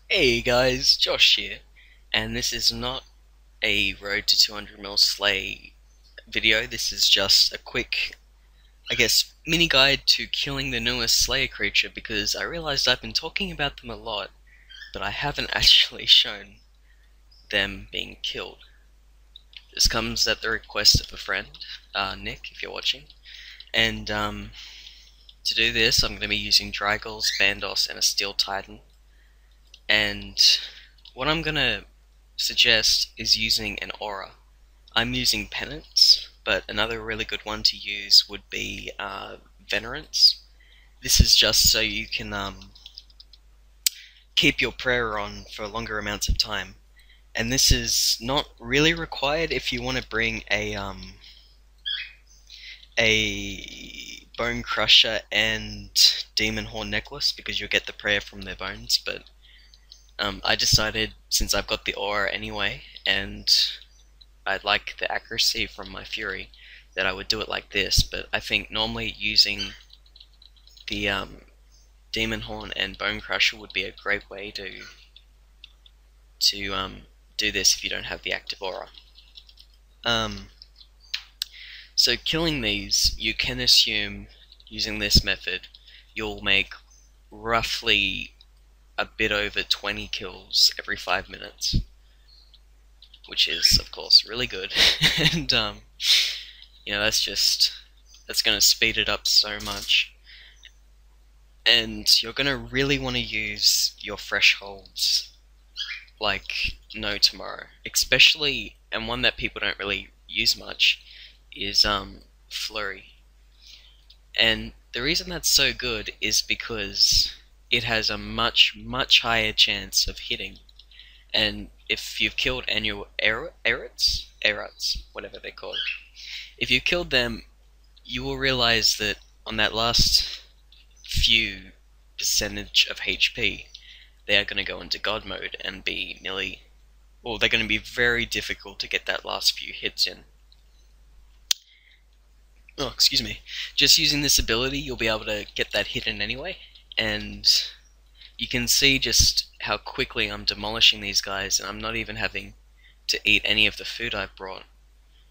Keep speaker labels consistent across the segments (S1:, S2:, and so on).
S1: Hey guys, Josh here, and this is not a Road to 200 mil Slay video. This is just a quick, mini guide to killing the newest Slayer creature because I realized I've been talking about them a lot, but I haven't actually shown them being killed. This comes at the request of a friend, Nick, if you're watching, and to do this I'm going to be using Drygul's, Bandos, and a Steel Titan, and what I'm going to suggest is using an aura. I'm using Penance, but another really good one to use would be Venerance. This is just so you can keep your prayer on for longer amounts of time. And this is not really required if you want to bring a Bone Crusher and Demon Horn necklace, because you'll get the prayer from their bones, but I decided, since I've got the aura anyway, and I like the accuracy from my Fury, that I would do it like this. But I think normally using the Demon Horn and Bone Crusher would be a great way to do this if you don't have the active aura. So killing these, you can assume, using this method, you'll make roughly a bit over 20 kills every 5 minutes, which is, of course, really good. And that's going to speed it up so much. And you're going to really want to use your thresholds like no tomorrow. Especially, and one that people don't really use much, is Flurry. And the reason that's so good is because it has a much higher chance of hitting. And if you've killed annual Eruts, whatever they're called, if you killed them, you will realize that on that last few percentage of HP, they are going to go into God mode and be they're going to be very difficult to get that last few hits in. Oh, excuse me. Just using this ability, you'll be able to get that hit in anyway, and you can see just how quickly I'm demolishing these guys, and I'm not even having to eat any of the food I've brought.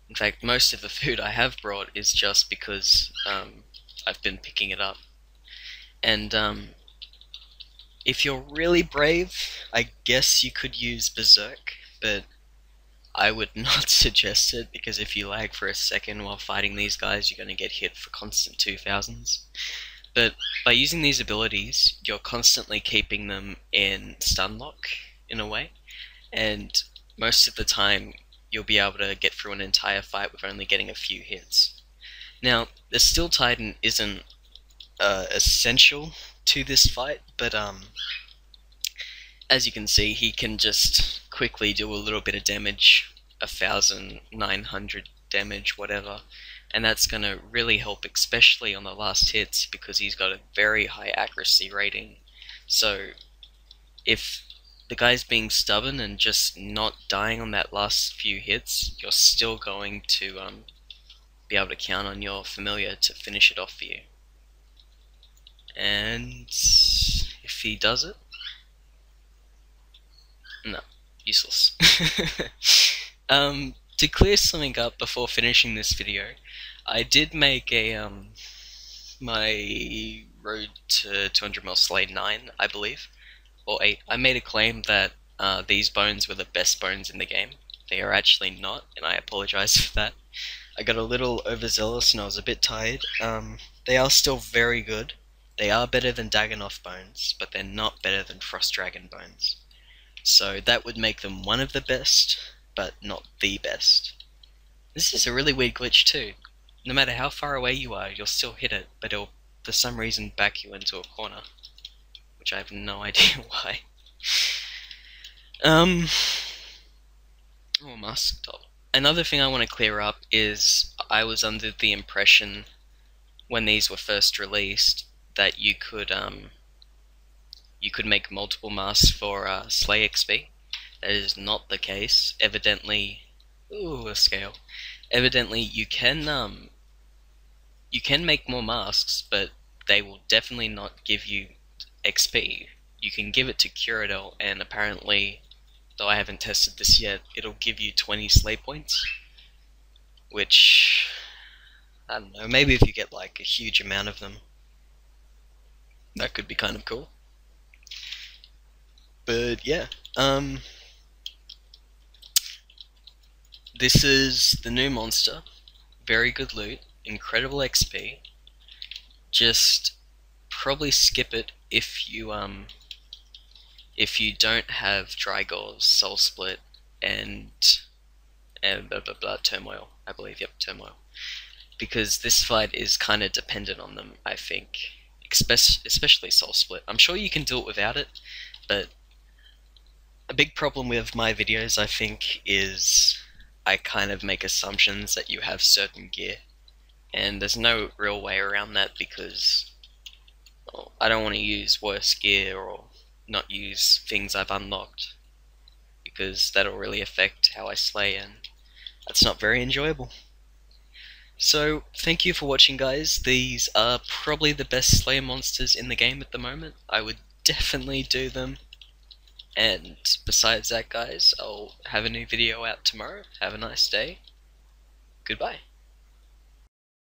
S1: In fact, most of the food I have brought is just because I've been picking it up. And if you're really brave, I guess you could use Berserk, but I would not suggest it, because if you lag for a second while fighting these guys, you're going to get hit for constant 2000s. But by using these abilities, you're constantly keeping them in stun lock, in a way, and most of the time you'll be able to get through an entire fight with only getting a few hits. Now, the Steel Titan isn't essential to this fight, but as you can see, he can just quickly do a little bit of damage, 1,900 damage, whatever, and that's going to really help, especially on the last hits, because he's got a very high accuracy rating. So if the guy's being stubborn and just not dying on that last few hits, you're still going to be able to count on your familiar to finish it off for you. And if he does it, no, useless. To clear something up before finishing this video, I did make a my Road to 200 mil Slay 9, I believe, or 8. I made a claim that these bones were the best bones in the game. They are actually not, and I apologize for that. I got a little overzealous and I was a bit tired. They are still very good. They are better than Dagonoth bones, but they're not better than Frost Dragon bones. So that would make them one of the best, but not the best. This is a really weird glitch too. No matter how far away you are, you'll still hit it, but it'll for some reason back you into a corner, which I have no idea why. Oh, mask top. Another thing I want to clear up is I was under the impression when these were first released that you could make multiple masks for Slay XP. That is not the case. Evidently, a scale. Evidently, you can make more masks, but they will definitely not give you XP. you can give it to Kill Airut, and apparently, though I haven't tested this yet, it'll give you 20 slay points, which, I don't know, maybe if you get like a huge amount of them, that could be kind of cool. But yeah, this is the new monster. Very good loot, incredible XP. Just probably skip it if you don't have Drygor's Soul Split and blah blah blah Turmoil. I believe, yep, Turmoil. Because this fight is kind of dependent on them, I think. Especially Soul Split. I'm sure you can do it without it, but a big problem with my videos, I think, is I kind of make assumptions that you have certain gear, and there's no real way around that because, well, I don't want to use worse gear or not use things I've unlocked, because that'll really affect how I slay, and that's not very enjoyable. So, thank you for watching, guys. These are probably the best Slayer monsters in the game at the moment. I would definitely do them. And besides that, guys, I'll have a new video out tomorrow. Have a nice day. Goodbye.